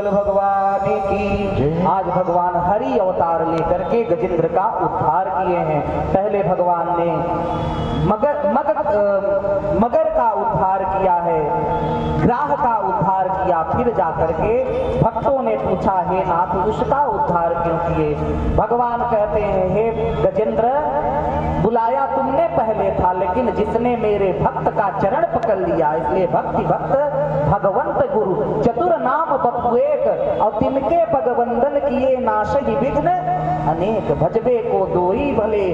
मंगल भगवान की। आज भगवान हरि अवतार लेकर के गजेंद्र का उद्धार किए हैं। पहले भगवान ने मगर का उद्धार किया है, ग्राह का उद्धार किया, फिर जाकर के भक्तों ने पूछा हे नाथ उसका उद्धार क्यों किए। भगवान कहते हैं हे गजेंद्र, बुलाया तुमने पहले था, लेकिन जिसने मेरे भक्त का चरण पकड़ लिया, इसलिए भक्ति भक्त भगवंत गुरु चतुर नाम बपु एक, और तिनके पगवंदन किए नाश ही विघ्न अनेक, भजबे को दोई भले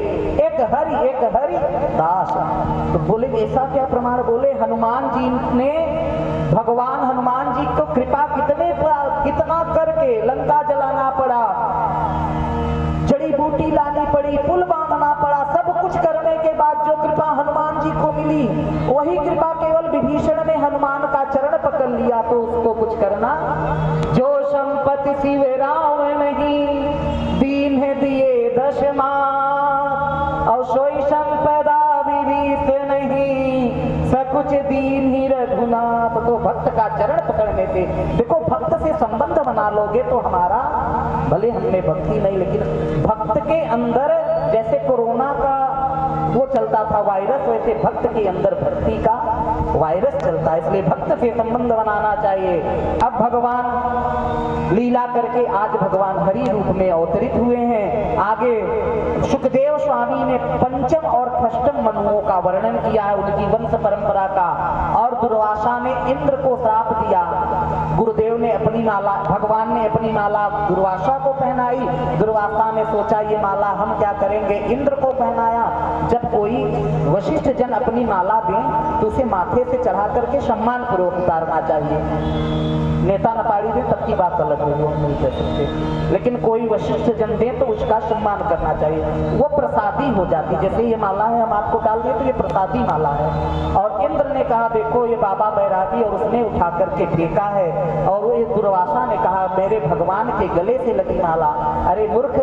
एक हरि दास। तो बोले ऐसा क्या प्रमाण? बोले हनुमान जी ने, भगवान हनुमान जी को कृपा कितना करके लंका जलाना पड़ा, जड़ी बूटी लानी पड़ी, पुल बांधना पड़ा, सब कुछ करने के बाद जो कृपा हनुमान जी को मिली, वही कृपा केवल विभीषण ने हनुमान का चरण पकड़ लिया तो उसको कुछ करना। जो संपत्ति शिव राम नहीं दीन है दिए दशमा, और सोई संपदा विभीषण नहीं सकुच दीन ही रघुनाथ। तो भक्त का चरण पकड़ने से, देखो भक्त से संबंध बना लोगे तो हमारा, भले हमने भक्ति नहीं, लेकिन भक्त के अंदर जैसे कोरोना का वो चलता था वायरस, वैसे भक्त के अंदर भक्ति का वायरस चलता है, इसलिए भक्त से संबंध बनाना चाहिए। अब भगवान लीला करके आज भगवान हरि रूप में अवतरित हुए हैं। आगे सुखदेव स्वामी ने पंचम और षष्ठम मनुओं का वर्णन किया है, उनकी वंश परंपरा का। और दुर्वासा ने इंद्र को श्राप दिया, गुरुदेव ने अपनी माला, भगवान ने अपनी माला दुर्वासा को पहनाई, दुर्वासा ने सोचा ये माला हम क्या करेंगे, इंद्र को पहनाया। जब कोई वशिष्ठ जन अपनी माला दें तो उसे माथे से चढ़ा करके सम्मान पूर्वक उतारना चाहिए। नेता नपाड़ी दे तब की बात अलग है, वो नहीं कह सकते, लेकिन कोई वशिष्ठ जन दे तो उसका सम्मान करना चाहिए, वो प्रसादी हो जाती। जैसे ये माला है हम आपको डाल दें तो ये प्रसादी माला है। और इंद्र ने कहा देखो ये बाबा बैरागी, और उसने उठा करके फेंका है। और वो दुर्वासा ने कहा मेरे भगवान के गले से लगी माला। अरे मूर्ख,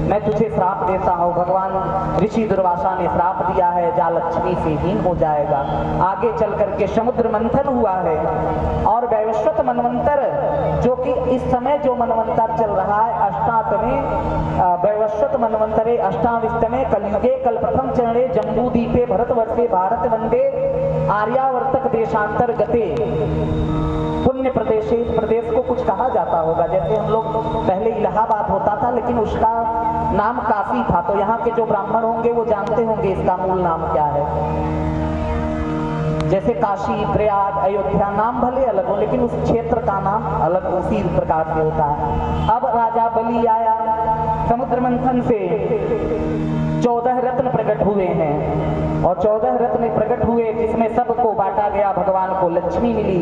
मैं तुझे श्राप देता हूँ। भगवान ऋषि दुर्वासा ने श्राप दिया है, जा लक्ष्मी से हीन हो जाएगा। आगे चल करके समुद्र मंथन हुआ है, और वैवस्वत मनवंतर, जो कि इस समय जो मनवंतर चल रहा है अष्टातमे वैवस्वत मनवंतरे अष्टाविस्तमे कलियुगे कल प्रथम चरणे जम्बूदीपे भरतवर्षे भारत वंदे आर्यावर्तक देशांतर गते पुण्य प्रदेश। इस प्रदेश को कुछ कहा जाता होगा, जैसे हम लोग पहले इलाहाबाद होता था लेकिन उसका नाम काशी था, तो यहाँ के जो ब्राह्मण होंगे वो जानते होंगे इसका मूल नाम क्या है। जैसे काशी, प्रयाग, अयोध्या नाम भले अलग हो लेकिन उस क्षेत्र का नाम अलग उसी प्रकार से होता है। अब राजा बलि आया, समुद्र मंथन से 14 रत्न प्रकट हुए हैं, और 14 रत्न प्रकट हुए जिसमें सबको बांटा गया। भगवान को लक्ष्मी मिली,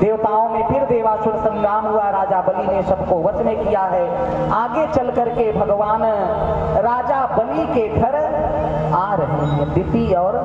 देवताओं में फिर देवासुर संग्राम हुआ, राजा बलि ने सबको वश में किया है। आगे चल करके भगवान राजा बलि के घर आ रहे हैं। दिति और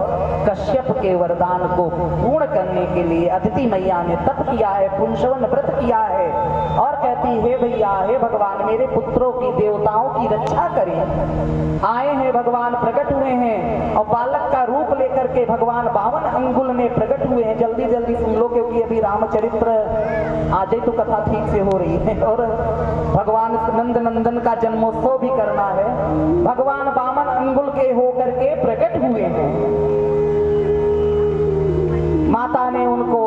कश्यप के वरदान को पूर्ण करने के लिए अदिति मैया ने तप किया है, पुंसवन व्रत किया है, और कहती हे भैया, हे भगवान मेरे पुत्रों की, देवताओं की रक्षा करें। आए हैं भगवान, प्रकट हुए हैं, और बालक का रूप लेकर के भगवान 52 अंगुल में प्रकट हुए हैं। जल्दी जल्दी सुन लो क्योंकि अभी रामचरित्र आज ही तो कथा ठीक से हो रही है, और भगवान नंद नंदन का जन्मोत्सव भी करना है। भगवान 52 अंगुल के होकर के प्रकट हुए हैं। माता ने उनको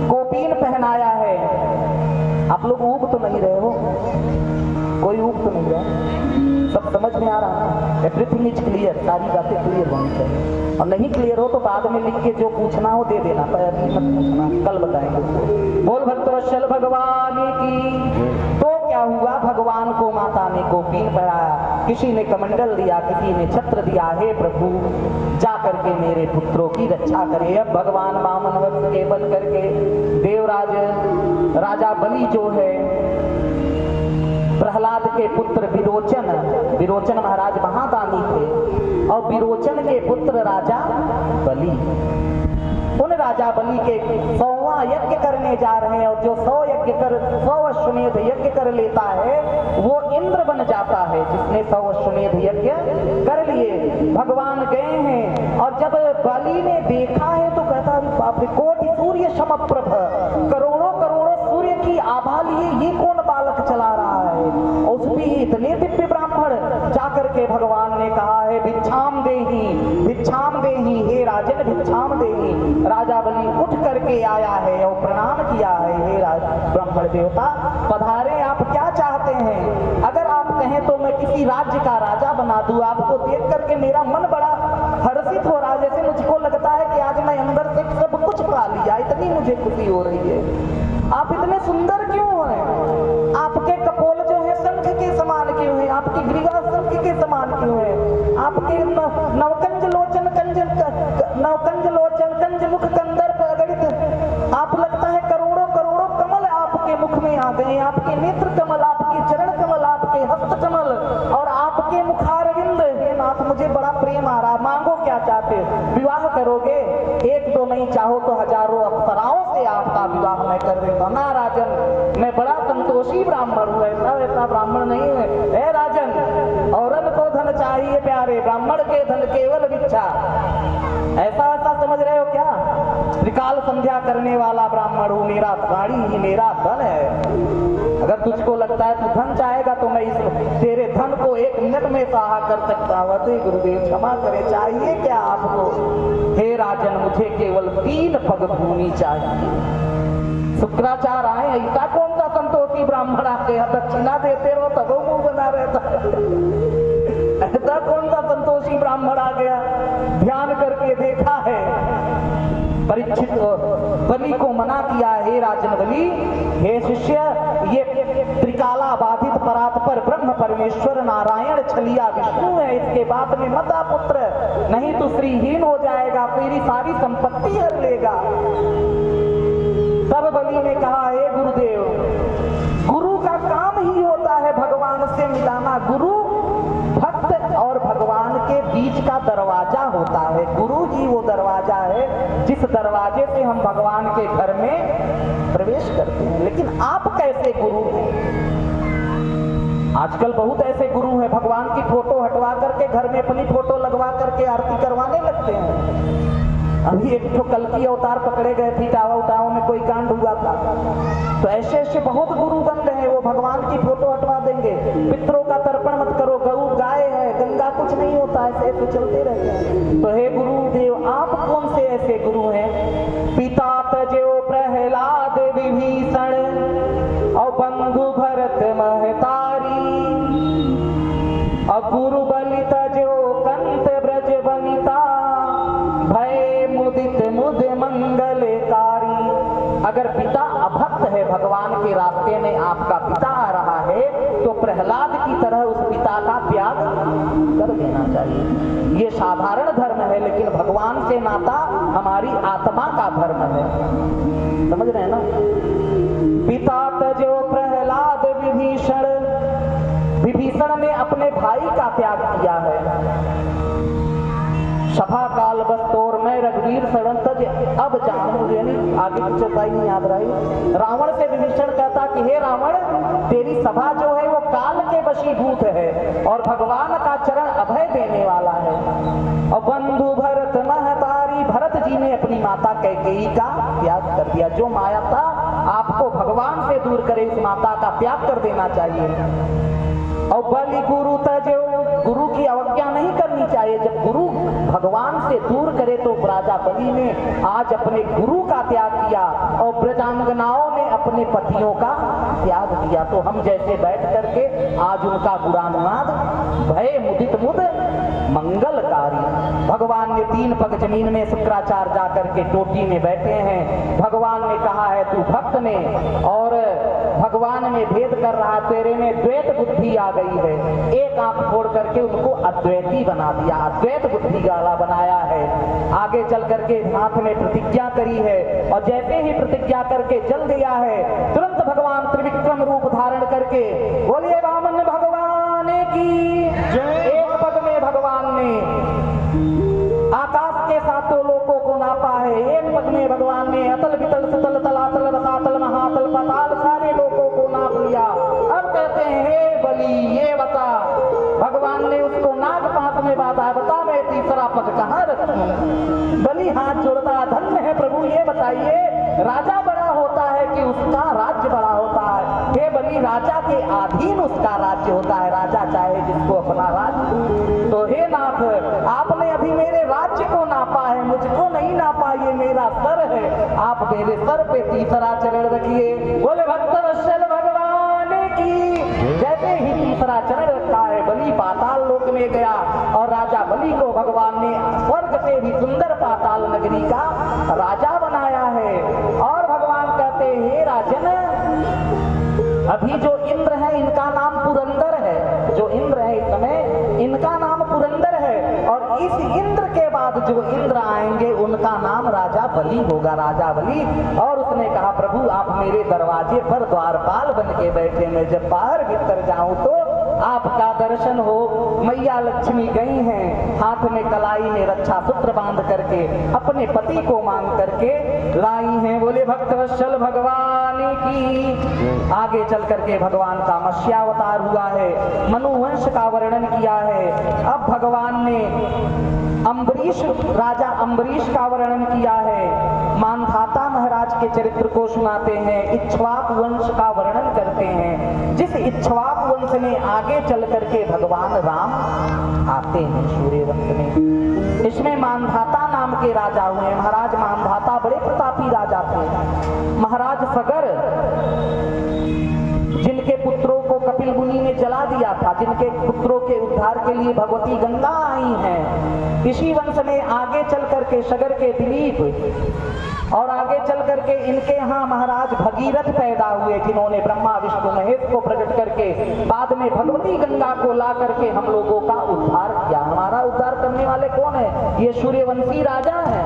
कोपीन पहनाया है। आप लोग ऊब तो नहीं रहे हो, कोई ऊब तो नहीं रहा, सब समझ में आ रहा है। एवरीथिंग इज क्लियर, सारी बातें क्लियर होनी चाहिए, और नहीं क्लियर हो तो बाद में लिख के जो पूछना हो दे देना, पर अभी मत पूछना, कल बताएंगे। बोल भक्तवत्सल भगवान की। तो क्या हुआ, भगवान को माता ने कोपीन पहनाया, किसी ने कमंडल दिया, किसी ने छत्र दिया। हे प्रभु जा करके मेरे पुत्रों की रक्षा करे। अब भगवान वामन वक्ष के बन करके देवराज राजा बलि जो है, प्रहलाद के पुत्र विरोचन महाराज महादानी थे, और विरोचन के पुत्र राजा बलि, उन राजा बलि के 100वां यज्ञ करने जा रहे हैं। और जो 100 अश्वमेध यज्ञ कर लेता है वो इंद्र बन जाता है, जिसने 100 अश्वमेध यज्ञ कर लिए। भगवान गए हैं, और जब बलि ने देखा है तो कहता है बाप रे, कोटि सूर्य समप्रभ, करोड़ों करोड़ों सूर्य की आभा लिए भिक्षाम देहि। राजा बलि उठ करके आया है और प्रणाम किया है। हे ब्राह्मण देवता पधारे, आप क्या चाहते हैं? अगर आप कहें तो मैं किसी राज्य का राजा बना दूं। आपको देख करके मेरा मन बड़ा हर्षित हो रहा है, जैसे मुझको लगता है कि आज मैं अंदर से सब कुछ पा लिया, इतनी मुझे खुशी हो रही है। आप इतने सुंदर क्यों हैं? आपके कपोल जो है शंख के समान क्यों है? आपकी ग्रीवा शंख के समान क्यों है? आपके नवकंज लोचन कंज मुख कंदर पर अगणित, आप लगता है करोड़ों करोड़ों कमल आपके मुख में आ गए। आपके नेत्र कमल, आपके चरण कमल, आपके हस्त कमल और आपके मुखारविंद। हे नाथ मुझे बड़ा प्रेम आ रहा, मांगो क्या चाहते? विवाह करोगे? एक तो नहीं, चाहो तो हजारों अप्सराओं से आपका विवाह मैं कर देता। ना राजन, मैं बड़ा संतोषी ब्राह्मण हूँ, ऐसा ब्राह्मण नहीं है। हे राजन, औरन को धन चाहिए प्यारे, ब्राह्मण के धन केवल भिक्षा। ऐसा समझ रहे हो क्या? त्रिकाल संध्या करने वाला ब्राह्मण हूँ, मेरा गाड़ी ही मेरा धन है। अगर तुझको लगता है तू धन चाहेगा तो मैं इस तेरे धन को 1 मिनट में सहा कर सकता हूँ। अरे गुरुदेव क्षमा करे, चाहिए क्या आपको? हे राजन, मुझे केवल 3 पग भूमि चाहिए। शुक्राचार्य आए, ऐसा कौन सा संतोषी ब्राह्मण आपके यहाँ दक्षिणा देते रहो तब मुंह बना रहता है? ऐसा कौन सा संतोषी ब्राह्मण आ गया? ध्यान करके देखा है, परीक्षित बलि को मना किया। हे राजन बलि, हे शिष्य, ये त्रिकाला बाधित परात्पर ब्रह्म परमेश्वर नारायण छलिया विष्णु है, इसके बाद में मता पुत्र, नहीं तो श्रीहीन हो जाएगा, तेरी सारी संपत्ति हर लेगा। तब बलि ने कहा, हे गुरुदेव, गुरु का काम ही होता है भगवान से मिलाना। गुरु भक्त और भगवान के बीच का दरवाजा होता है। गुरु ही वो दरवाजा है जिस दरवाजे से हम भगवान के घर में प्रवेश करते हैं। लेकिन आप कैसे गुरु हैं? आजकल बहुत ऐसे गुरु हैं, भगवान की फोटो हटवा करके घर में अपनी फोटो लगवा करके आरती करवाने लगते हैं। अभी एक तो कल्कि अवतार पकड़े गए थे, टावा में कोई कांड हुआ था। तो ऐसे ऐसे बहुत गुरु बन रहे हैं, वो भगवान की फोटो हटवा देंगे। पितरों का तर्पण मत करो, गऊ गाय है, गंगा कुछ नहीं होता, ऐसे ऐसे चलते रहते हैं। तो हे गुरुदेव, आप कौन से ऐसे गुरु हैं? पिता तजो प्रहलाद विभीषण और बंधु भरत महतारी, और गुरु बलि तजो कंत ब्रज बनिता, भय मुदित मुद मंगलकारी। अगर पिता अभक्त है, भगवान के रास्ते में आपका पिता आ रहा है, तो प्रहलाद की तरह उस पिता का त्याग कर देना चाहिए। ये साधारण धर्म है, लेकिन भगवान से नाता हमारी आत्मा का धर्म है। समझ रहे हैं ना? पिता तजो प्रहलाद विभीषण, विभीषण ने अपने भाई का त्याग किया है। सभा काल बस तोर में रघुवीर शरण तज अब जानू, यानी आगे की चौपाई नहीं याद रही। रावण से विभीषण कहता कि हे रावण, तेरी सभा जो है वो काल के वशीभूत है और भगवान का चरण अभय देने वाला है। और बंधु भरत महतारी, भरत जी ने अपनी माता कैकेयी का त्याग कर दिया। जो माया था आपको भगवान से दूर करे, इस माता का त्याग कर देना चाहिए। और बलि गुरु तजो, गुरु की अवज्ञा नहीं करनी चाहिए। जब गुरु भगवान से दूर करे तो राजा बलि ने आज अपने गुरु का त्याग किया और ब्रजांगनाओं ने अपने पतियों का त्याग किया। तो हम जैसे बैठ करके आज उनका गुणानुवाद भय मुदित मुद मंगलकारी। भगवान ने 3 पग जमीन में, शुक्राचार्य जाकर के टोटी में बैठे हैं। भगवान ने कहा है तू भक्त ने और भगवान में भेद कर रहा, तेरे में द्वैत बुद्धि आ गई है। एक आंख फोड़ करके उनको अद्वैती बना दिया, अद्वैत बुद्धि वाला बनाया है। आगे चल करके हाथ में प्रतिज्ञा करी है और जैसे ही प्रतिज्ञा करके जल दिया है, तुरंत भगवान त्रिविक्रम रूप धारण करके, बोलिए वामन भगवान की जय। एक पग में भगवान ने आकाश के 7 लोकों को नापा है। एक पग में भगवान ने अतल वितल सतल तलातल रसातल महातल पाताल सारे लोकों को नाप लिया। अब कहते हैं हे बलि, ये बता, भगवान ने उसको नाग पात में बांधा, बता मैं तीसरा पग कहाँ रखूं? बलि हाथ जोड़ता, धन्य है प्रभु, ये बताइए राजा बड़ा होता है कि उसका राज्य बड़ा होता है? हे बलि, राजा के अधीन उसका राज्य होता है, राजा चाहे जिसको अपना राज्य। तो हे नाथ, आपने अभी मेरे राज्य को नापा है, मुझको नहीं नापा, ये मेरा सर है, आप मेरे सर पे तीसरा चरण रखिए। बोले भक्तवत्सल भगवान की। जैसे ही तीसरा चरण रखा है, बलि पाताल लोक में गया और राजा बलि को भगवान ने स्वर्ग से भी सुंदर पाताल नगरी का राजा बनाया है। और भगवान कहते हैं, हे राजन, अभी जो इंद्र है इनका नाम पुरंदर है, जो इंद्र है इस समय इनका नाम पुरंदर है, और इस इंद्र के बाद जो इंद्र आएंगे उनका नाम राजा बलि होगा, राजा बलि। और उसने कहा, प्रभु आप मेरे दरवाजे पर द्वारपाल बन के बैठे, मैं जब बाहर भीतर जाऊं तो आपका दर्शन हो। मैया लक्ष्मी गई हैं, हाथ में कलाई में रक्षा सूत्र बांध करके अपने पति को मांग करके लाई हैं। बोले भक्तवत्सल भगवान की। आगे चल करके भगवान का मत्स्यावतार हुआ है, मनुवंश का वर्णन किया है। अब भगवान ने अम्बरीश, राजा अम्बरीश का वर्णन किया है। मानधाता महाराज के चरित्र को सुनाते हैं, इक्ष्वाकु वंश का वर्णन करते हैं। जिस इक्ष्वाकु वंश में आगे चल करके भगवान राम आते हैं सूर्य वंश में। इसमें मानधाता नाम के राजा हुए। महाराज मानधाता बड़े प्रतापी राजा थे। महाराज सगर, जिनके पुत्रों को कपिल मुनि ने जला दिया था, जिनके पुत्रों के उद्धार के लिए भगवती गंगा आई हैं, इसी वंश में आगे चल करके सगर के दिलीप और आगे चल करके इनके यहाँ महाराज भगीरथ पैदा हुए, जिन्होंने ब्रह्मा विष्णु महेश को प्रकट करके बाद में भगवती गंगा को ला करके हम लोगों का उद्धार किया। हमारा उद्धार करने वाले कौन है? ये सूर्यवंशी राजा हैं।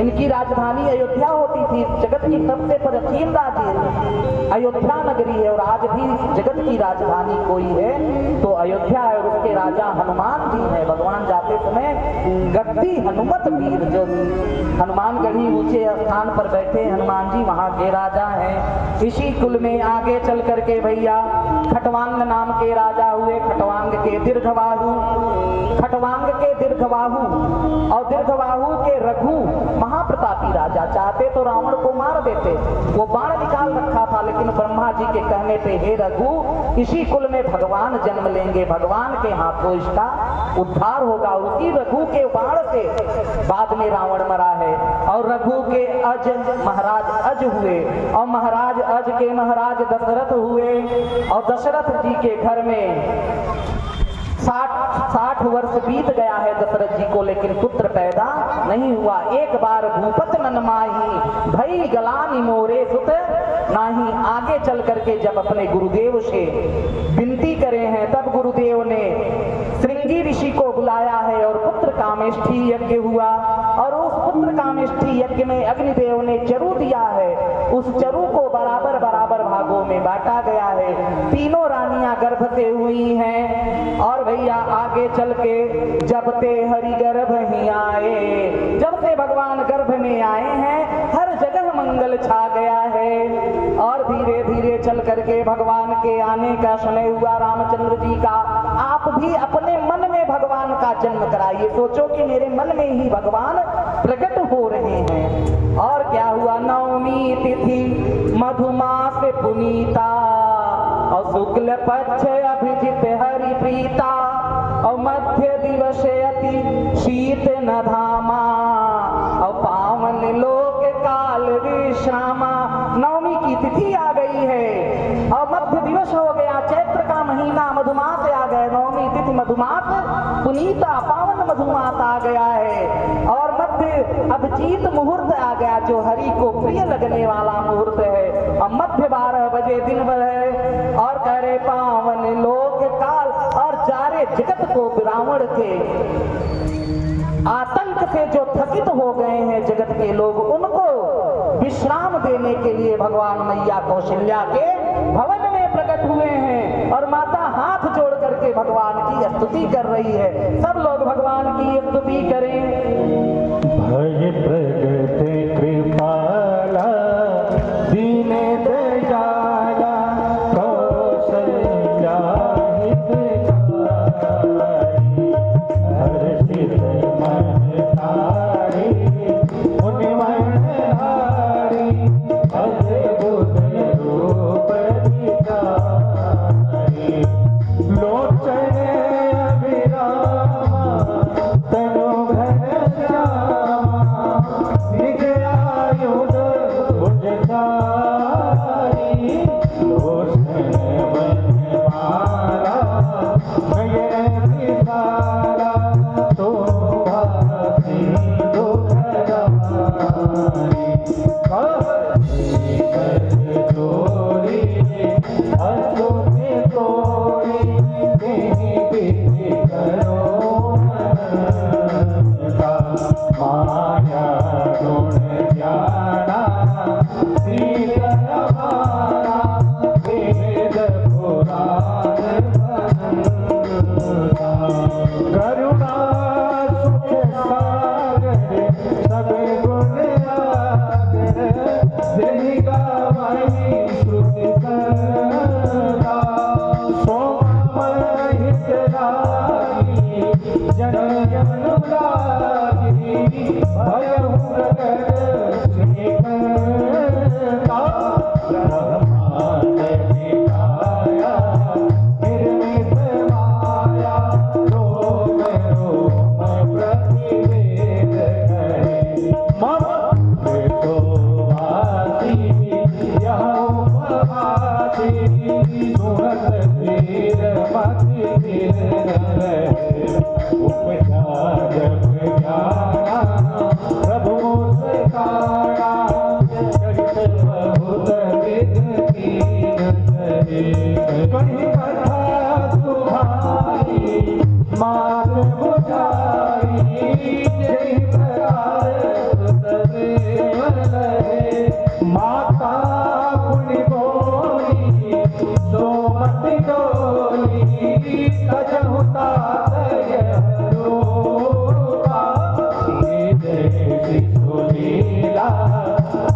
इनकी राजधानी अयोध्या होती थी। जगत की सबसे प्राचीन राज्य अयोध्या नगरी है, और आज भी जगत की राजधानी कोई है तो अयोध्या है, और उसके राजा हनुमान जी हैं। भगवान जाते समय गद्दी हनुमत वीर, जो हनुमानगढ़ी ऊंचे स्थान पर बैठे हनुमान जी वहां के राजा हैं। इसी कुल में आगे चल करके भैया खटवांग नाम के राजा हुए। खटवांग के दीर्घबाहु, खटवांग के दीर्घबाहु और दीर्घबाहु के रघु महाप्रतापी राजा। चाहते तो रावण को मार देते, वो बाण निकाल रखा था, लेकिन ब्रह्मा जी के कहने पे, हे रघु इसी कुल में भगवान जन्म लेंगे, भगवान के हाथों इसका उद्धार होगा। उसी रघु के बाण से बाद में रावण मरा है। और रघु के अज महाराज अज हुए, और महाराज अज के महाराज दशरथ हुए। और दशरथ जी के घर में 60 वर्ष बीत गया है दशरथ जी को, लेकिन पुत्र पैदा नहीं हुआ। एक बार भूपत मन माही, भई गलानी मोरे सुत नाही। आगे चल करके जब अपने गुरुदेव से विनती करे हैं, तब गुरुदेव ने श्रृंगी ऋषि को बुलाया है और पुत्र कामेष्ठी यज्ञ हुआ। और उस पुत्र कामेष्ठी यज्ञ में अग्निदेव ने चरु दिया है, उस चरु को बराबर बराबर भागों में बांटा गया है। तीनों रानियां गर्भ से हुई हैं। और भैया आगे चल के जब ते हरि गर्भ ही आए, जब से भगवान गर्भ में आए हैं हर जगह मंगल छा गया है। और धीरे धीरे चल करके भगवान के आने का समय हुआ रामचंद्र जी का। आप भी अपने मन में भगवान का जन्म कराइए, सोचो कि मेरे मन में ही भगवान प्रकट हो रहे हैं। और क्या हुआ? नवमी तिथि मधुमास पुनीता, और शुक्ल पक्ष अभिजित हरि प्रीता, और मध्य दिवस अति शीत न धामा, और पावन लोक काल विश्रामा। नवमी की तिथि आ गई है और मध्य दिवस हो गया, चैत्र का महीना मधुमास आ गए। नवमी तिथि मधुमास पुनीता, पावन मधुमास आ गया है। और मध्य अभिजीत मुहूर्त आ गया, जो हरि को प्रिय लगने वाला मुहूर्त है। और मध्य 12 बजे दिन भर है। और कह रहे पावन लोक काल, और जारे जगत को रावण के आतंक से जो थकित हो गए हैं जगत के लोग, उनको विश्राम देने के लिए भगवान मैया कौशल्या के भवन में प्रकट हुए हैं। और माता हाथ जोड़ करके भगवान की स्तुति कर रही है। सब लोग भगवान की स्तुति करें। भय प्रगट कृपाला दीन दयाला कौशल्या हितकारी, हर्षित महतारी मुनि मनहारी, अद्भुत रूप दिखाई। लोचन अभिरामा तनु घन श्यामा, गाई श्रुति सदा सोममय हितलागी जन अनुरागी भयहु प्रगट श्रीकर्ता ब्रह्मांड निकाया निर्मित माया रोम रोम प्रतिवेद करे मम तो वासी यह उपवासी सुहत धीर मति धीर रहे उपचार ज्ञाना प्रभु मुस्काना चरित बहुत विद कीन कहीं कथा सुहाई मान बुझाई जय प्रकार सुतदेव लहे माता पुण्य बोली सोमति डोली कजहुता लीला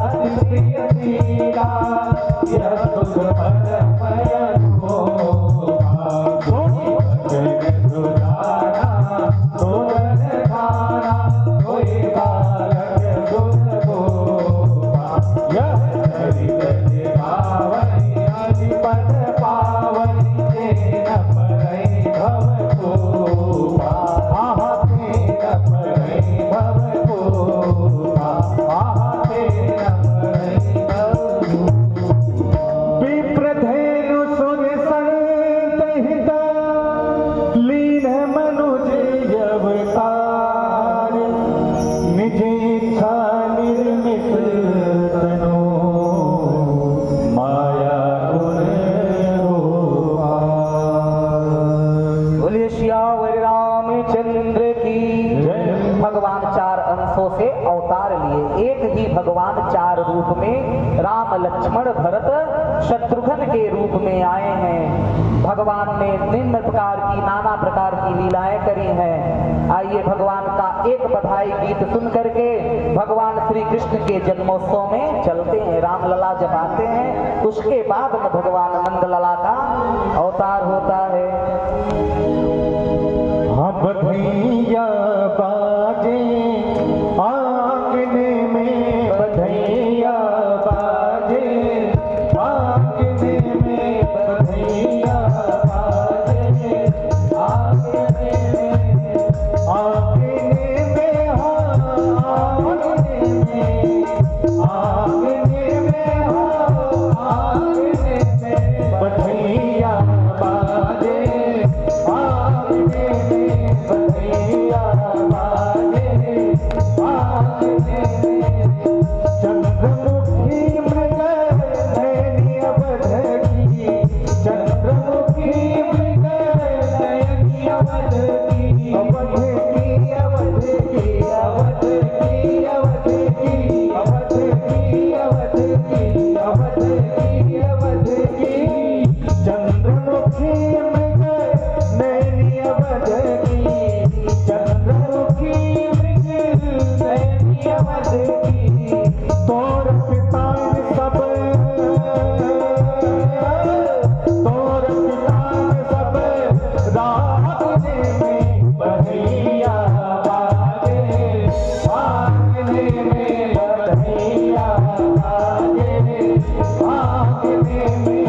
अति प्रिय लीला यह सुख परमय हो सुजाना तोरण खाना कोई बालक गुण गोपा यह चरित पावनी अधिपत पावनी तेन परई भव कोपा आहा तेन परई भव कोपा आहा तेन परई भव विप्रधेनु सुन संत हित लीन मनुज अवतार निज इच्छा निर्मित तनु माया गुण बोलिए श्यावर रामचंद्र की जय। भगवान चार अंशों से अवतार लिए, एक ही भगवान चार रूप में राम लक्ष्मण भरत शत्रुघ्न के रूप में आए हैं। भगवान ने निम्न प्रकार की नाना प्रकार की लीलाएं करी हैं। आइए भगवान का एक बधाई गीत सुन करके भगवान श्री कृष्ण के जन्मोत्सव में चलते हैं, रामलला जपाते हैं, उसके बाद में भगवान नंदलला का अवतार होता है। बधैया बाजे आंगने में बधैया बाजे आंगने में बधैया बाजे आंगने में आंगने में आंगने में आंगने में आंगने में बधैया बाजे आंगने में बधैया बाजे आंगने में चंद्रमुखी मृग नयनी अवध की चंद्रमुखी मृग नयनी अवध की अवध की अवध की अवध की अवध की अवध की अवध की अवध की अवध की चंद्रमुखी मृग नयनी अवध की चंद्रमुखी मृग नयनी अवध की तोर पितान सब तोर पितान सब रागने में बधैया बाजे आंगने में बधैया बाजे आंगने में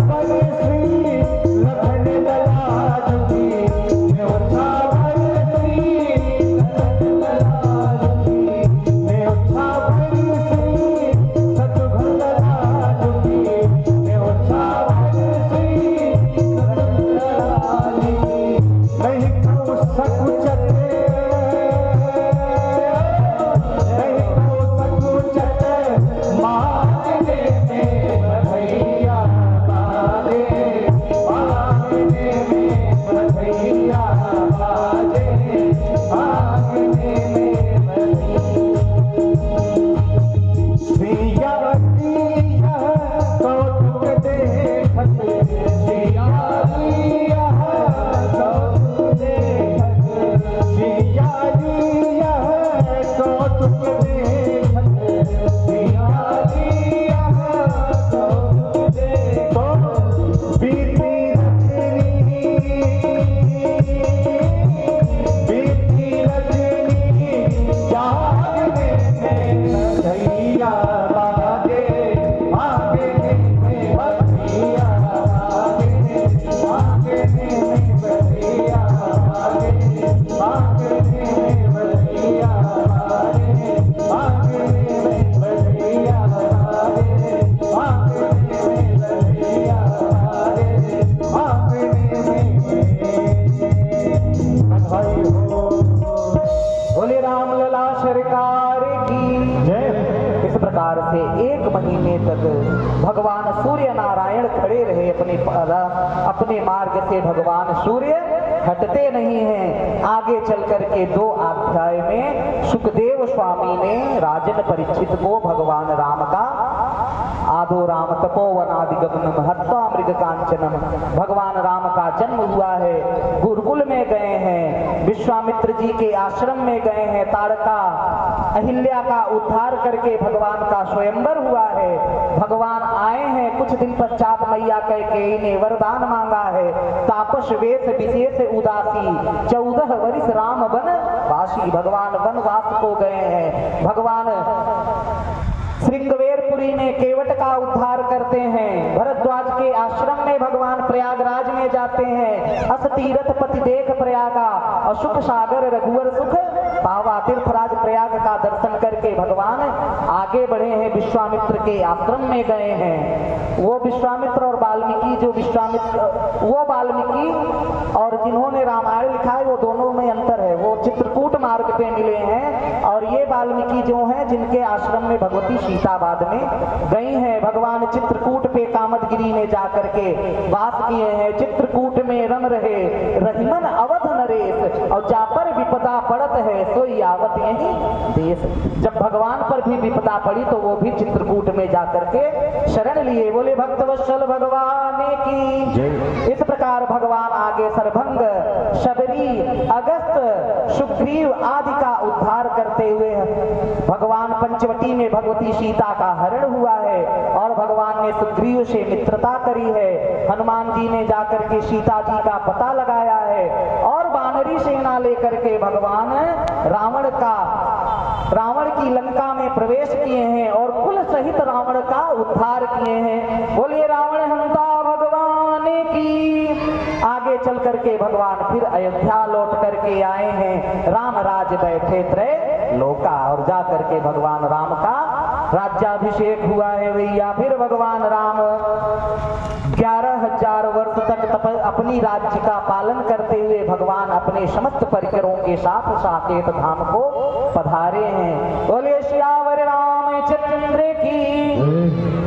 पर श्री लखन लला जुगी न्योछा पर श्री लखन लला जुगी न्योछा पर श्री सतगुण लला जुगी न्योछा पर श्री सतगुण लला जुगी नहीं कहूँ सकुचत नहीं कहूँ सकुचत मांगने में बधैया बाजे मांगने में बधैया बाजे मांगने में बधैया सिया कौतुक देखत सिया कौतुक देखत सिया कौतुक देखत सिया कौतुक देखत बीती रजनी जागने में बधैया बाजे मांगने में बधैया बाजे मांगने में बधैया बाजे मांगने में बधैया बाजे मांगने में बधैया बाजे मांगने में बधैया बाजे मांगने में बधाई हो। बोले रामलला सरकार की जय। इस प्रकार से एक महीने तक भगवान सूर्य नारायण खड़े रहे अपने मार्ग से भगवान सूर्य हटते नहीं हैं। आगे चल करके 2 अध्याय में सुखदेव स्वामी ने राजन परीक्षित को भगवान राम का आदो राम तपोवनादिगमनम हत्वा मृग कांचनम भगवान राम का जन्म हुआ है। गुरुकुल में गए हैं, विश्वामित्र जी के आश्रम में गए हैं, ताड़का अहिल्या का उद्धार करके भगवान का स्वयंवर हुआ है। भगवान आए हैं, कुछ दिन पश्चात मैया कैकेयी ने वरदान मांगा है। तापस वेश विशेष उदासी 14 वर्ष राम वन वासी। भगवान वनवास को गए हैं। भगवान श्रृंगवेरपुरी में केवट का उद्धार करते हैं। भरद्वाज के आश्रम में भगवान प्रयागराज में जाते हैं। अस तीरथ पति देख प्रयागा और सुख सागर रघुवर सुख पावा। तीर्थराज प्रयाग का दर्शन करके भगवान आगे बढ़े हैं, विश्वामित्र के आश्रम में गए हैं। वो विश्वामित्र और वाल्मीकि वो वाल्मीकि और जिन्होंने रामायण लिखा है वो दोनों में अंतर है। वो चित्रकूट मार्ग पे मिले हैं और ये वाल्मीकि जो हैं जिनके आश्रम में भगवती सीता बाद में गई हैं। भगवान चित्रकूट पे कामदगिरी में जाकर के वास किए हैं। चित्रकूट में रम रहे रहीमन अवध नरेश और जा पर विपदा पड़त है सोई आवत यही देश। जब भगवान पर भी विपदा पड़ी तो वो भी चित्रकूट में जाकर के शरण लिए। बोले भक्तवत्सल भगवान की। इस प्रकार भगवान आगे सरभंग शबरी अगस्त सुग्रीव आदि का उद्धार करते हुए भगवान पंचवटी में भगवती सीता का हरण हुआ है और भगवान ने सुग्रीव से मित्रता करी है। हनुमान जी ने जाकर के सीता जी का पता लगाया है और वानरी सेना लेकर के भगवान रावण की लंका में प्रवेश किए हैं और कुल सहित रावण का उद्धार किए हैं। बोलिए रावण हंता भगवान की। आगे चल करके भगवान फिर अयोध्या लौट करके आए हैं। राम राज बैठे त्रय लोका और जा करके भगवान राम का राज्याभिषेक हुआ है भैया। फिर भगवान राम 11,000 वर्ष तक अपनी राज्य का पालन करते हुए भगवान अपने समस्त परिकरों के साथ साकेत धाम को पधारे हैं। बोले श्यावर रामचंद्र की।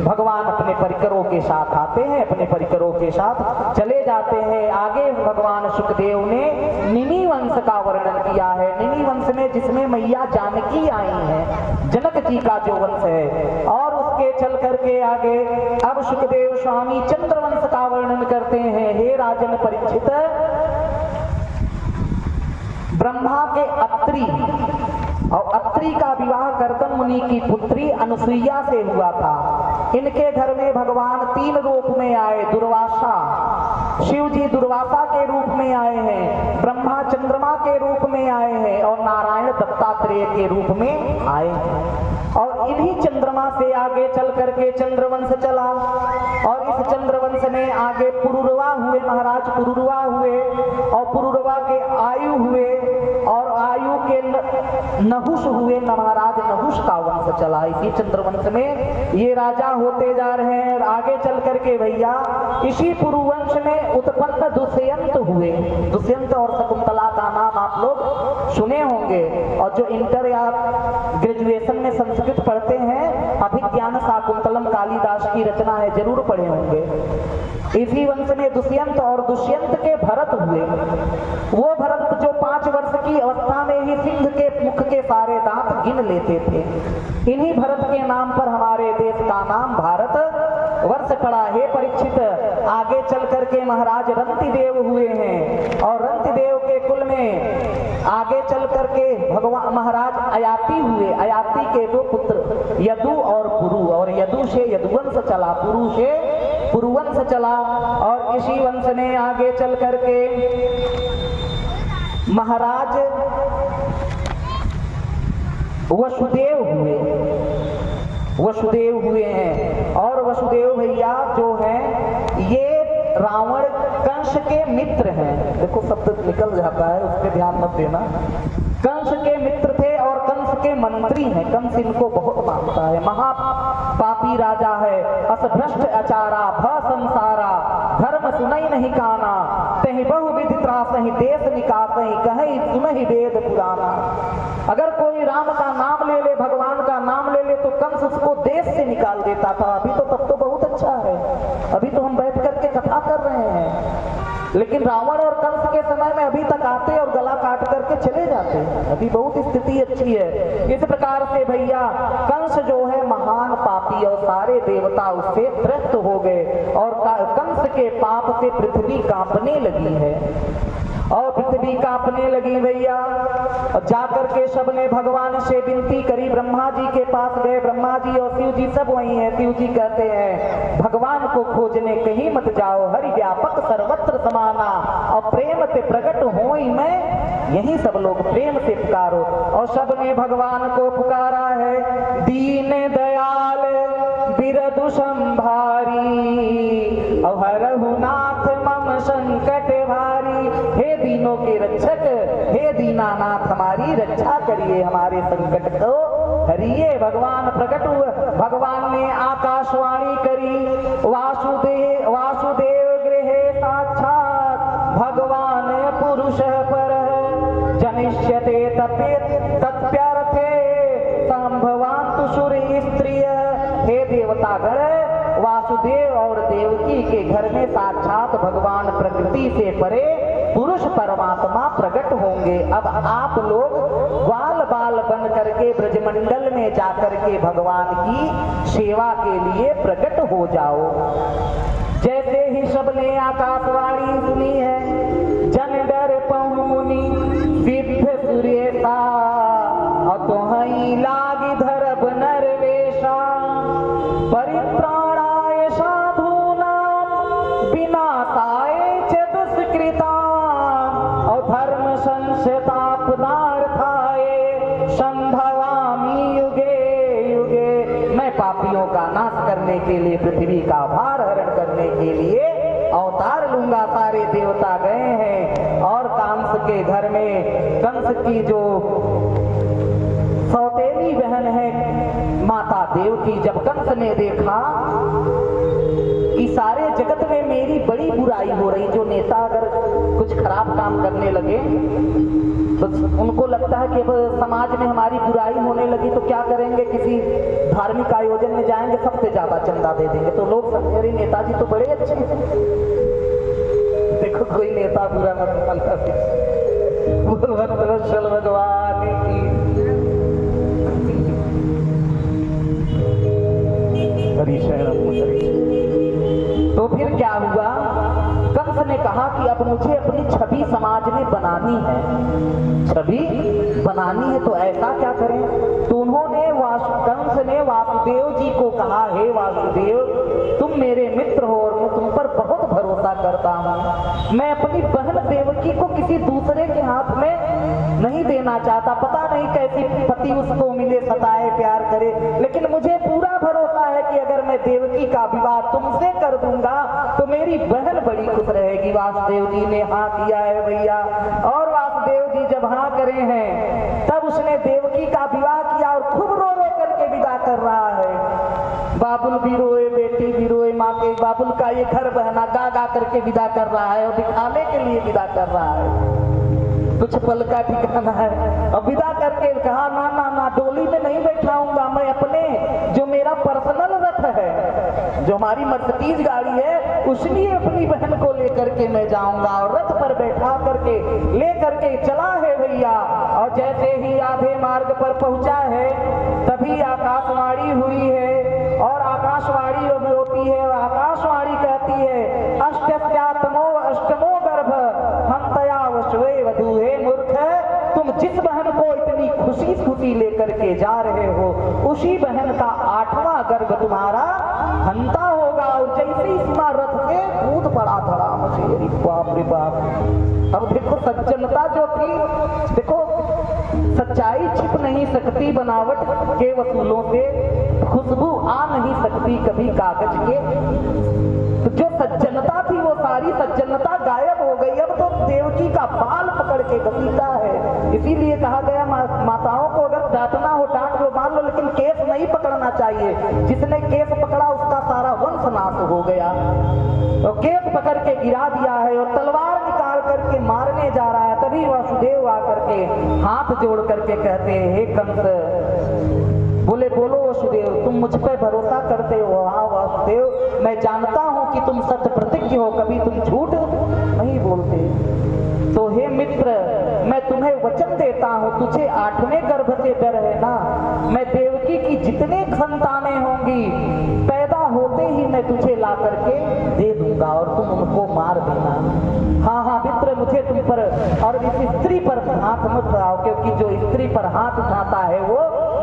भगवान अपने परिकरों के साथ आते हैं, अपने परिकरों के साथ चले जाते हैं। आगे भगवान सुखदेव ने निमि वंश का वर्णन किया है। निमि वंश में जिसमें मैया जानकी आई है, जनक जी का जो वंश है। और उसके चल करके आगे अब सुखदेव स्वामी चंद्रवंश का वर्णन करते हैं। हे राजन परीक्षित, ब्रह्मा के अत्रि और अत्रि का विवाह गर्दन मुनि की पुत्री अनुसुईया से हुआ था। इनके घर में भगवान 3 रूप में आए। दुर्वासा, शिव जी दुर्वासा के रूप में आए हैं, ब्रह्मा चंद्रमा के रूप में आए हैं और नारायण दत्तात्रेय के रूप में आए हैं। और इन्हीं चंद्रमा से आगे चल करके चंद्रवंश चला, और इस चंद्रवंश में आगे पुरुरवा हुए, महाराज पुरुरवा हुए, और पुरुरवा के आयु हुए, और आयु के नहुष हुए, महाराज नहुष का वंश चला। इसी चंद्रवंश में ये राजा होते जा रहे हैं। आगे चल करके भैया इसी पुरुवंश में उत्पन्न दुष्यंत हुए। दुष्यंत और शकुंतला का नाम आप लोग सुने होंगे, और जो इंटर या ग्रेजुएशन में संस्कृत पढ़ते हैं, अभिज्ञान शाकुंतलम कालिदास की रचना है, जरूर पढ़े होंगे। इसी वंश में दुष्यंत और दुष्यंत के भरत हुए। वो भरत जो 5 वर्ष की अवस्था में ही सिंह के मुख के सारे दांत गिन लेते थे। इन्हीं भरत के नाम पर हमारे देश का नाम भारत वर्ष पड़ा। हे परीक्षित, आगे चल करके महाराज रंतिदेव हुए हैं, और रंतिदेव के कुल में आगे चल करके भगवान महाराज अयाति हुए। अयाति के 2 पुत्र यदु और पुरु, और यदु से यदुवंश चला, पुरु से पुरुवंश चला। और इसी वंश में आगे चल करके महाराज वसुदेव हुए। वसुदेव हुए हैं, और वसुदेव भैया जो हैं ये रावण कंस के मित्र हैं। देखो शब्द निकल जाता है, उस पर ध्यान मत देना। कंस के मित्र थे और कंस के मंत्री हैं। कंस इनको बहुत मानता है। महापापी राजा है, असभ्रष्ट आचारा, भ संसारा, धर्म सुनई नहीं काना, तहि बहु विधि त्रासहि, देश निकासहि, कहई सुनहि वेद पुराना। अगर कोई राम का नाम ले ले, भगवान का नाम ले ले, तो कंस उसको देश से निकाल देता था। अभी तो तब तो बहुत अच्छा है, अभी तो हम बैठ करके कथा कर रहे हैं, लेकिन रावण और कंस के समय में अभी तक आते और गला काट करके चले जाते। अभी बहुत स्थिति अच्छी है। इस प्रकार से भैया कंस जो है महान पापी, और सारे देवता उससे त्रस्त हो गए, और कंस के पाप से पृथ्वी कांपने लगी है, और पृथ्वी कांपने लगी भैया। जाकर के सबने भगवान से विनती करी, ब्रह्मा जी के पास गए। ब्रह्मा जी और शिव जी सब वही हैं। शिव जी कहते हैं भगवान को खोजने कहीं मत जाओ, हरि व्यापक सर्वत्र समाना, और प्रेम से प्रकट होई मैं, यही सब लोग प्रेम से पुकारो। और सबने भगवान को पुकारा है। दीन दयाल बिरदु संभारी, और हरहु नाथ मम संकट भारी। हे दीनों के रक्षक, हे दीनानाथ हमारी रक्षा करिए, हमारे संकट को हरिए। भगवान प्रकट हुए। भगवान ने आकाशवाणी करी, वासुदेव गृहे साक्षात भगवान पुरुष पर, जनिष्यते तत्प्यर्थे संभवान्तु सुर स्त्रिय। हे देवतागण, वासुदेव और देवकी के घर में साक्षात भगवान प्रकृति से परे पुरुष परमात्मा प्रकट होंगे। अब आप लोग ग्वाल बाल बन करके ब्रजमंडल में जाकर के भगवान की सेवा के लिए प्रकट हो जाओ। जैसे ही सबने आकाशवाणी सुनी है, जन डर पहु मुनि सिद्ध सुरेशा, और तुहई लागी धरब नरवेशा, परित्राणाय साधूनां विनाशाय च दुष्कृतां, और धर्म संस्थापनार्थाय संभवामि युगे युगे। मैं पापियों का नाश करने के लिए, पृथ्वी का भार हरण करने के लिए अवतार लूंगा। सारे देवता गए हैं, और कंस के घर में कंस की जो सौतेली बहन है माता देवकी, जब कंस ने देखा कि सारे जगत में मेरी बड़ी बुराई हो रही, जो नेता अगर कुछ खराब काम करने लगे तो उनको लगता है कि अब समाज में हमारी बुराई होने लगी तो क्या करेंगे, किसी धार्मिक आयोजन में जाएंगे, सबसे ज्यादा चंदा दे देंगे। तो लोग समझे रहे नेताजी तो बड़े अच्छे हैं। देखो कोई नेता बुरा मत मानता। भगवान की तो फिर क्या हुआ, कंस ने कहा कि अब मुझे अपनी छवि समाज में बनानी है। छवि बनानी है तो ऐसा क्या करें, तो उन्होंने उन्होंने कंस ने वासुदेव जी को कहा, हे वासुदेव तुम मेरे मित्र हो और मैं तुम पर बहुत भरोसा करता हूँ। मैं अपनी बहन देवकी को किसी दूसरे के हाथ में नहीं देना चाहता। पता नहीं कैसी पति उसको मिले, सताए, प्यार करे, लेकिन मुझे पूरा भरोसा है कि अगर मैं देवकी का विवाह तुमसे कर दूंगा तो मेरी बहन बड़ी खुश रहेगी। वासुदेव जी ने हाँ किया है भैया। और वासुदेव जी जब हाँ करे हैं तब उसने देवकी का विवाह किया और खूब रो रो करके विदा कर रहा है। बाबुल भी रोए, बेटी भी रोए, माँ के बाबुल का ये घर बहना गा गा करके विदा कर रहा है और दिखाने के लिए विदा कर रहा है, कुछ पल का ठिकाना है। और विदा करके कहा ना ना ना, डोली में नहीं बैठाऊंगा, मैं अपने जो मेरा पर्सनल रथ है, जो हमारी मर्सिडीज गाड़ी है, उसमें अपनी बहन को लेकर के मैं जाऊंगा। और रथ पर बैठा करके ले करके चला है भैया। और जैसे ही आधे मार्ग पर पहुंचा है तभी आकाशवाणी हुई है। और आकाशवाणी होती है, आकाशवाणी कहती है अष्टमो गर्भ हंतया वश्वे वधू। हे मूर्ख, तुम जिस बहन को इतनी खुशी खुशी लेकर के जा रहे हो उसी बहन का 8वां गर्भ तुम्हारा हंता होगा। और जैसे इस रथ से कूद पड़ा धड़ाम से, बाप रे बाप। अब देखो सज्जनता जो थी, देखो सच्चाई छिप नहीं सकती बनावट के वसूलों से, खुशबू आ नहीं सकती कभी कागज के। तो जो सज्जनता थी वो सारी सज्जनता गायब हो गई। अब तो देवकी का बाल पकड़ के घसीटा है। इसीलिए कहा गया माताओं को अगर डांटना हो डांट लो, मार लो, लेकिन केस नहीं पकड़ना चाहिए। जिसने केस पकड़ा उसका सारा वंश नाश हो गया। तो केस पकड़ के गिरा दिया है और तलवार निकाल करके मारने जा रहा है। तभी वासुदेव आकर के हाथ जोड़ करके कहते हैं, हे कंस, बोले बोलो वासुदेव, तुम मुझ पर भरोसा करते हो? हाँ वासुदेव, मैं जानता हूं कि तुम सत्य प्रतिज्ञ हो, कभी तुम झूठ नहीं बोलते। तो हे मित्र, मैं तुम्हें वचन देता हूं, तुझे 8वें गर्भ से डर है ना, मैं देवकी की जितने संतानें होंगी पैदा होते ही मैं तुझे ला करके दे दूंगा और तुम उनको मार देना। हाँ हाँ मित्र, मुझे तुम पर और इस स्त्री पर हाथ मत उठाओ, क्योंकि जो स्त्री पर हाथ उठाता है वो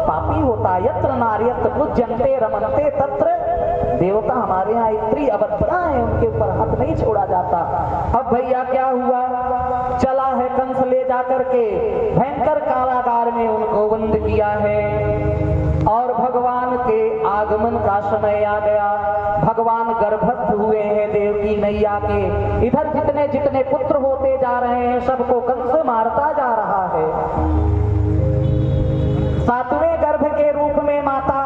पापी होता है। यत्र नार्यत्र पूज्यन्ते रमन्ते तत्र देवता। हमारे यहाँ स्त्री अभद्रा है, उनके ऊपर हाथ नहीं छोड़ा जाता। अब भैया क्या हुआ, चला है कंस ले जाकर के भयंकर कारागार में उनको बंद किया है। और भगवान के आगमन का समय आ गया। भगवान गर्भस्थ हुए हैं देवकी मैया के। इधर जितने जितने पुत्र होते जा रहे हैं सबको कंस मारता जा रहा है। 7वें गर्भ के रूप में माता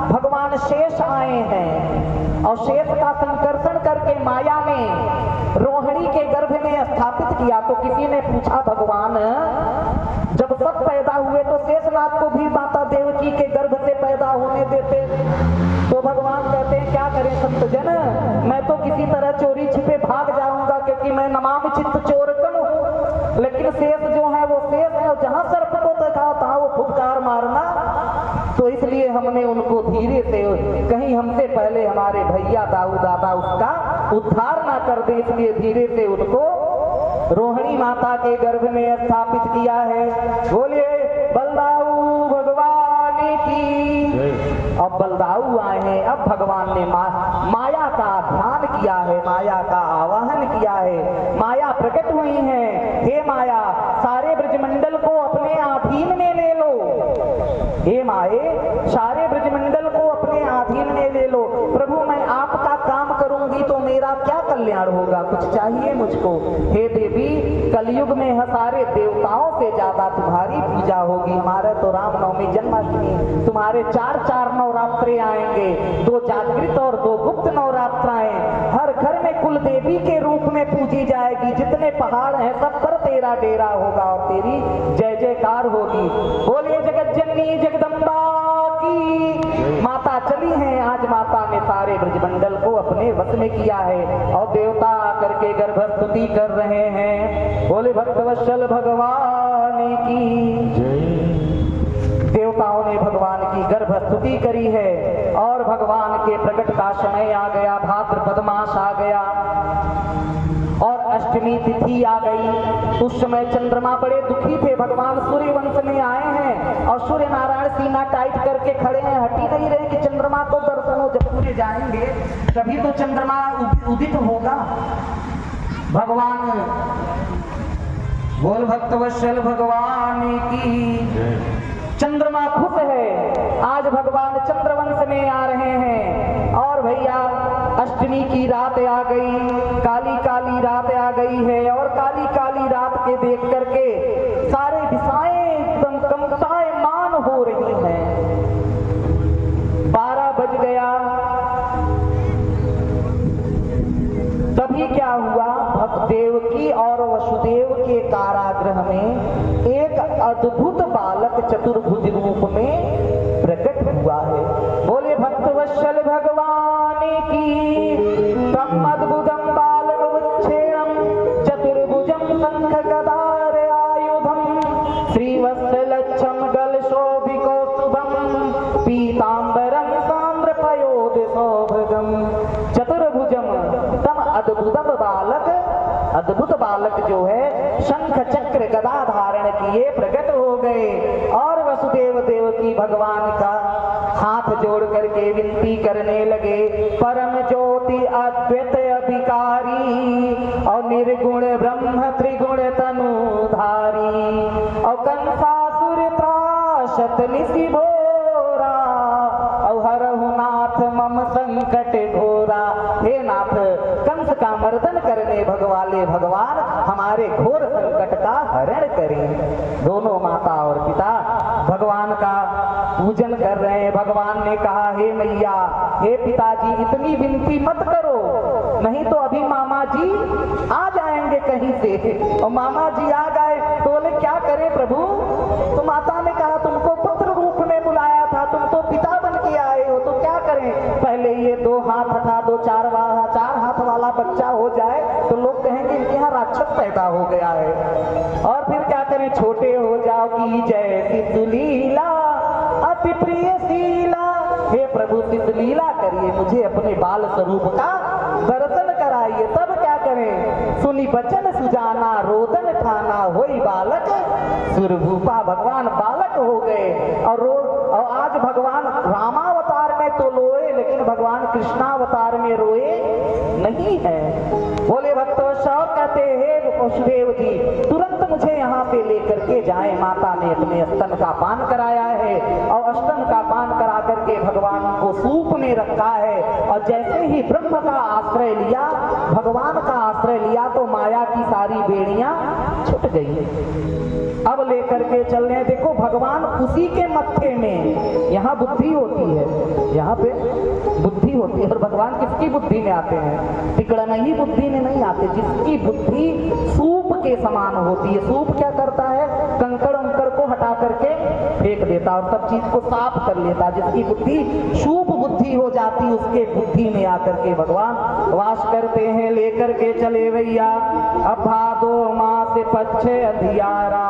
भगवान शेष आए हैं और शेष का संकर्षण करके माया ने रोहिणी के गर्भ में स्थापित किया। तो किसी ने पूछा, भगवान जब सब पैदा हुए तो शेषनाग को भी माता देवकी के गर्भ से पैदा होने देते? तो भगवान कहते हैं, क्या करें संतजन, मैं तो किसी तरह चोरी छिपे भाग जाऊंगा, क्योंकि मैं नमामि चित्त चोरकम हूं। लेकिन शेष जो है वो शेष है, और जहां सर्प को देखा तहां वो फुफकार मारना। तो इसलिए हमने उनको धीरे से, कहीं हमसे पहले हमारे भैया दाऊ दादा उसका उद्धार ना कर दे, इसलिए धीरे से उनको रोहिणी माता के गर्भ में स्थापित किया है। बोलिए बलदाऊ भगवान की। अब बलदाऊ आए हैं, अब भगवान ने माया का ध्यान किया है, माया का आवाहन किया है। माया प्रकट हुई है। हे माया, सारे ब्रजमंडल को अपने अधीन में ले लो। हे माए, सारे ब्रजमंडल को अपने अधीन में ले लो। प्रभु, मैं आपका काम करूंगी तो मेरा क्या कल्याण होगा, कुछ चाहिए मुझको। हे देवी, कलयुग में सारे देवताओं से ज्यादा तुम्हारी पूजा होगी। हमारे तो रामनवमी, जन्माष्टमी, तुम्हारे 4 नवरात्रे आएंगे, 2 जागृत और 2 गुप्त नवरात्राएं। हर घर में कुल देवी के रूप में पूजी जाएगी। जितने पहाड़ हैं सब पर तेरा डेरा होगा और तेरी जय जयकार होगी। बोलिए जगत जननी जगदम्बा की। माता चली हैं, आज माता ने सारे ब्रजमंडल को अपने वश में किया है और देवता आकर के गर्भस्तुति कर रहे हैं। बोले भक्तवत्सल भगवान की। देवताओं ने भगवान की गर्भस्तुति करी है और भगवान के प्रकट का समय आ गया, भाद्रपद मास आ गया और अष्टमी तिथि आ गई। उस समय चंद्रमा बड़े दुखी थे, भगवान सूर्य वंश में आए हैं और सूर्य नारायण सीना टाइट करके खड़े हैं, हटी नहीं रहे कि चंद्रमा को दर्शन हो। जब सूर्य जाएंगे तभी तो चंद्रमा उदित होगा। भगवान बोल भक्तवत्सल भगवान की। चंद्रमा खुश है, आज भगवान चंद्रवंश में आ रहे हैं। और भैया अष्टमी की रात आ गई, काली काली रात आ गई है और काली काली रात के देख करके सारे दिशाएं एकदम कंपायमान हो रही हैं। 12 बज गया, तभी क्या हुआ, देवकी और वसुदेव के कारागृह में एक अद्भुत बालक चतुर्भुज रूप में प्रकट हुआ है। बोले भक्तवत्सल भगवान की। तम अद्भुतम बालकमुच्छेदम चतुर्भुजम शंख गदार आयुधम श्रीवत्सलच्छम गलशोभिकौस्तुभम पीतांबरम सांद्रपयोध सौभगम। चतुर्भुजम तम अद्भुतम बालक, अद्भुत बालक जो है शंख चक्र गदा धारण किए प्रकट हो गए और वसुदेव देवकी भगवान का हाथ जोड़ करके विनती करने लगे। परम ज्योति अद्वैत अभिकारी और निर्गुण ब्रह्म त्रिगुण तनुधारी और कंसासुर त्रासत निशि भोरा और हरहु नाथ मम संकट घोरा। हे नाथ, कंस का मर्दन करने भगवाले भगवान हमारे घोर संकट का हरण करें। दोनों माता और पिता भगवान का पूजन कर रहे हैं। भगवान ने कहा, हे मैया, हे पिताजी, इतनी विनती मत करो, नहीं तो अभी मामा जी आ जाएंगे कहीं से। और मामा जी आ गए तो बोले क्या करें प्रभु। तो माता ने कहा, तुमको पुत्र रूप में बुलाया था, तुम तो पिता बन के आए हो, तो क्या करें। पहले ये 2 हाथ हटा दो, 4 हाथ वाला बच्चा हो जाए तो लोग कहेंगे इनके यहाँ राक्षस पैदा हो गया है। और फिर क्या करें, छोटे हो जाओ की जय सुलीला अति प्रिय शीला। हे प्रभु लीला करिए, मुझे अपने बाल स्वरूप का दर्शन कराइए। तब क्या करें, सुनी बचन सुजाना रोदन ठाना होई बालक सुरभूपा। भगवान बालक हो गए और आज भगवान रामावतार में तो रोए, लेकिन भगवान कृष्णावतार में रोए नहीं है। बोले भक्तवत्सल कहते हैं, वसुदेव जी तुरंत मुझे यहाँ पे लेकर के जाए। माता ने अपने स्तन का पान कराया है और स्तन का पान करा करके भगवान को सूप में रखा है। और जैसे ही ब्रह्म का आश्रय लिया, भगवान का आश्रय लिया, तो माया की सारी बेड़ियां छूट गई। अब लेकर के चल रहे हैं। देखो भगवान उसी के मत्थे में, यहाँ बुद्धि होती है, यहाँ पे बुद्धि होती है। और भगवान किसकी बुद्धि में आते हैं, तिकड़म ही बुद्धि में नहीं आते। जिसकी बुद्धि सूप के समान होती है। सूप क्या करता है, कंकड़ अंकड़ को हटा करके फेंक देता और सब चीज को साफ कर लेता। जिसकी बुद्धि सूप बुद्धि हो जाती, उसके बुद्धि में आकर के भगवान वास करते हैं। लेकर के चले भैया। अब भादो मास पक्ष अंधियारा,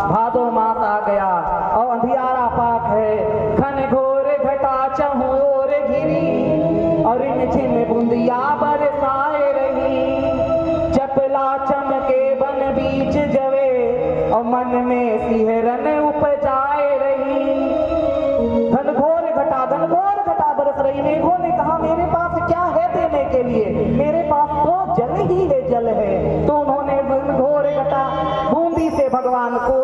भादो मास आ गया और अंधियारा पाक है। घन घोर घटा चहुओर घिरी और रिमझिम बूंदिया बरसाए रही। चपला चमके बन बीच जवे और मन में सिहरन उपजाए रही। घनघोर घटा बरस रही। मेघों ने कहा, मेरे पास क्या है देने के लिए, मेरे पास तो जल ही है, जल है। तो उन्होंने घनघोर घटा बूंदी से भगवान को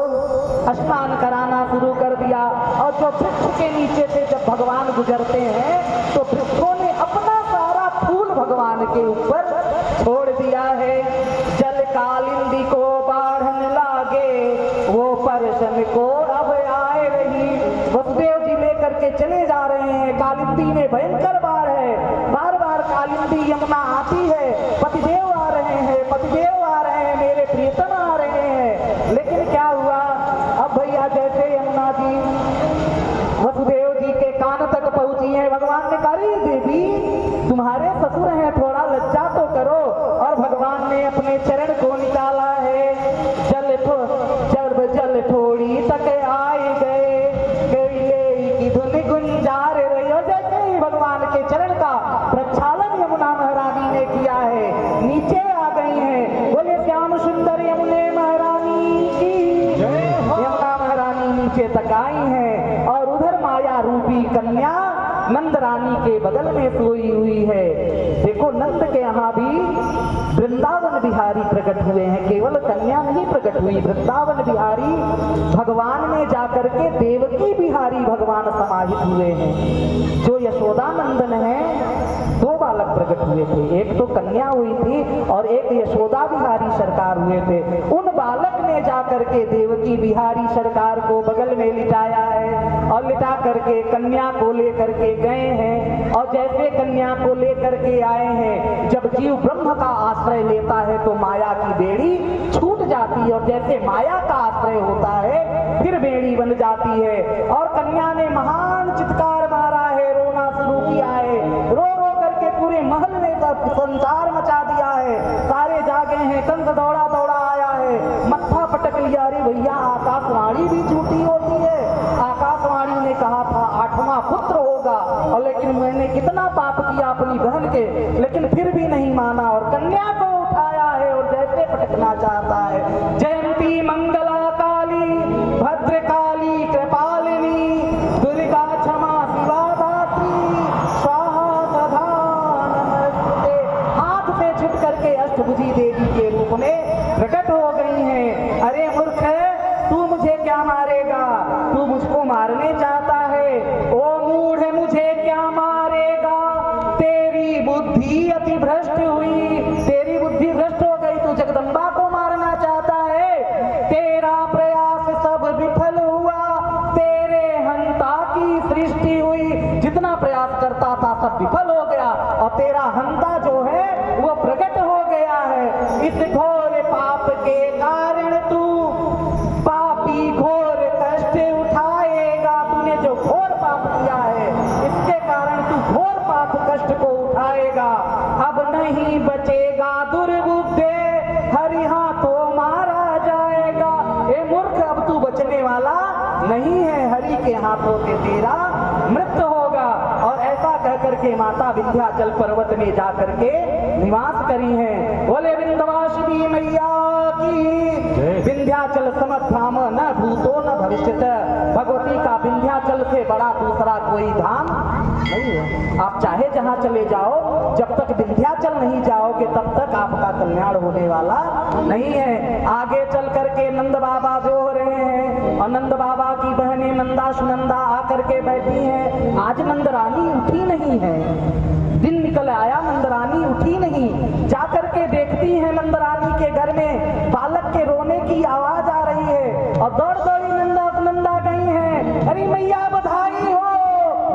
स्नान कराना शुरू कर दिया। और जो वृक्ष के नीचे से जब भगवान गुजरते हैं तो वृक्षों ने अपना सारा फूल भगवान के ऊपर छोड़ दिया है। जल कालिंदी को बाढ़न लागे, वो परसन को अब आए रही। वसुदेव जी लेकर के चले जा रहे हैं। कालिंदी में भयंकर बाढ़ है, बार बार कालिंदी यमुना आती है। पतिदेव आ रहे हैं, पतिदेव आ रहे हैं, मेरे प्रियतम आ रहे हैं। लेकिन क्या हुआ, अब भैया जैसे यमुना जी वसुदेव जी के कान तक पहुंची है, भगवान ने कहा, देवी तुम्हारे ससुर हैं, थोड़ा लज्जा तो करो। और भगवान ने अपने चरण को निकाला है। जल थोड़ी तक आए गए, की धुन गुंजार रही। और जैसे ही भगवान के चरण का प्रक्षालन यमुना महारानी ने किया है, नीचे आ गई हैं। बोले लगाई हैं और उधर माया रूपी कन्या नंद रानी के बगल में सोई हुई है। देखो नंद के यहाँ भी वृंदावन बिहारी प्रकट हुए हैं, केवल कन्या नहीं प्रकट हुई, वृंदावन बिहारी भगवान में जाकर के देवकी बिहारी भगवान समाहित हुए हैं। जो यशोदानंदन है दो बालक प्रकट हुए थे, एक तो कन्या हुई थी और एक यशोदा बिहारी सरकार हुए थे। उन बालक ने जाकर के देवकी बिहारी सरकार को बगल में लिटाया है और लिटा करके कन्या को लेकर के गए हैं। और जैसे कन्या को लेकर के आए हैं, जब जीव ब्रह्म का आश्रय लेता है तो माया की बेड़ी छूट जाती है, और जैसे माया का आश्रय होता है फिर बेड़ी बन जाती है। और कन्या ने महान चित्कार मारा है, रोना शुरू किया है, रो रो करके पूरे महल में संसार मचा दिया है। सारे जागे हैं, कंस दौड़ा दौड़ा आया है, मत्था पटक लिया। अरे भैया आकाशवाणी भी झूठी होती है, आकाशवाणी ने कहा था 8वां पुत्र होगा, और लेकिन मैंने कितना पाप किया अपनी बहन के, लेकिन फिर भी नहीं माना और कन्या को उठाया है और जैसे पटकना चाहता है। जयंती मंगला काली भद्रकाली कृपालिनी दुर्गा क्षमा शिवा धात्री स्वाहा सदा नमस्ते, हाथ से छिप करके अष्टभुजी देवी के रूप में प्रकट हो गई हैं। अरे मूर्ख, तू मुझे क्या मारेगा, तू मुझको मारने चाहता है। ओ मूढ़, मुझे क्या मारेगा, तेरी बुद्धि अति भ्रष्ट हुई, तेरी बुद्धि भ्रष्ट हो गई, तू जगदम्बा को मारना चाहता है। तेरा प्रयास सब विफल हुआ, तेरे हंता की सृष्टि हुई, जितना प्रयास करता था सब विफल हो गया और तेरा हंता जो है वो प्रकट हो गया है। इस घोर पाप के कारण तू पापी घोर कष्ट उठाएगा। तूने जो घोर पाप किया है इसके कारण तू घोर पाप कष्ट को उठाएगा। अब नहीं बचेगा दुर्बुद्धे, हरि हाथों मारा जाएगा। ए मूर्ख, अब तू बचने वाला नहीं है, हरि के हाथों से तेरा मृत्यु होगा। और ऐसा कहकर के माता विंध्याचल पर्वत में जाकर के निवास करी है। बोले विंध्यवासिनी मैया की। विंध्याचल समधाम न भूतो न भविष्यत, भगवती का विंध्याचल से बड़ा दूसरा कोई धाम नहीं है। आप चाहे जहां चले जाओ, जब तक विंध्याचल नहीं जाओगे तब तक आपका कल्याण होने वाला नहीं है। आगे चल करके नंद बाबा जो हो रहे हैं और नंद बाबा की बहनें नंदा सुनंदा आकर के बैठी हैं। आज नंद रानी उठी नहीं है, दिन निकल आया नंद रानी उठी नहीं। जाकर के देखती है नंद रानी के घर में बालक के रोने की आवाज आ रही है और दौड़ दौड़ी नंदा सुनंदा गई है। अरे मैया बधाई हो,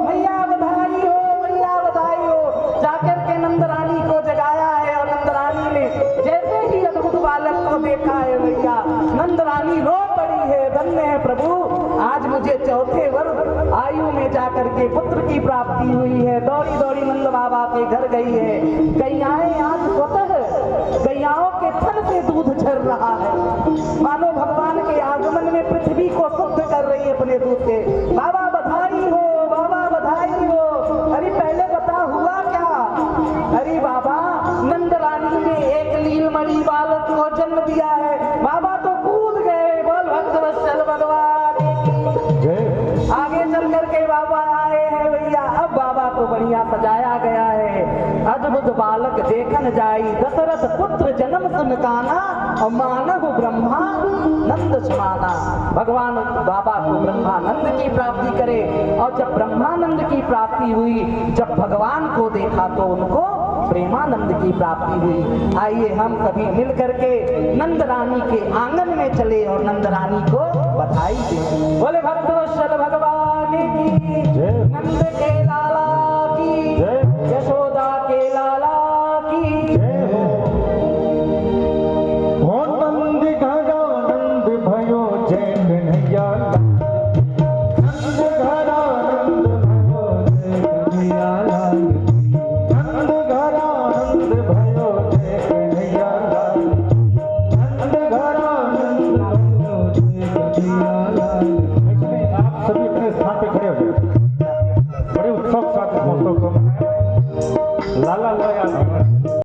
मैया बधाई हो, मैया बधाई हो। जाकर के नंद रानी को जगाया है और नंद रानी ने जैसे ही अद्भुत बालक को देखा है भैया, नंद रानी रो पड़ी है। धन्य है प्रभु, आज मुझे चौथे वर्ष आयु में जाकर के पुत्र की प्राप्ति हुई है। दौड़ी दौड़ी नंद बाबा के घर गई है। गैयाएं आज स्वतः गैयाओं के थन से दूध झर रहा है, मानो भगवान के आगमन में पृथ्वी को शुद्ध कर रही है अपने दूध से। बाबा बधाई हो, बाबा बधाई हो। अरे पहले बता हुआ क्या? अरे बाबा, नंद रानी ने एक लीलमणि बालक को जन्म दिया है। बाबा तो कूद गए। बोल भक्तवत्सल भगवान की। आगे चल करके बाबा आए हैं भैया। अब बाबा को बढ़िया सजाया गया है। अद्भुत बालक देखन जाई, दशरथ पुत्र जन्म सुन काना, और मानव ब्रह्मा नंद समाना। भगवान बाबा को ब्रह्मानंद की प्राप्ति करे। और जब ब्रह्मानंद की प्राप्ति हुई, जब भगवान को देखा तो उनको प्रेमानंद की प्राप्ति हुई। आइए हम सभी मिल करके नंद रानी के आंगन में चले और नंद रानी को बधाई दें। बोले भक्तवत्सल भगवान की, नंद के लाला की।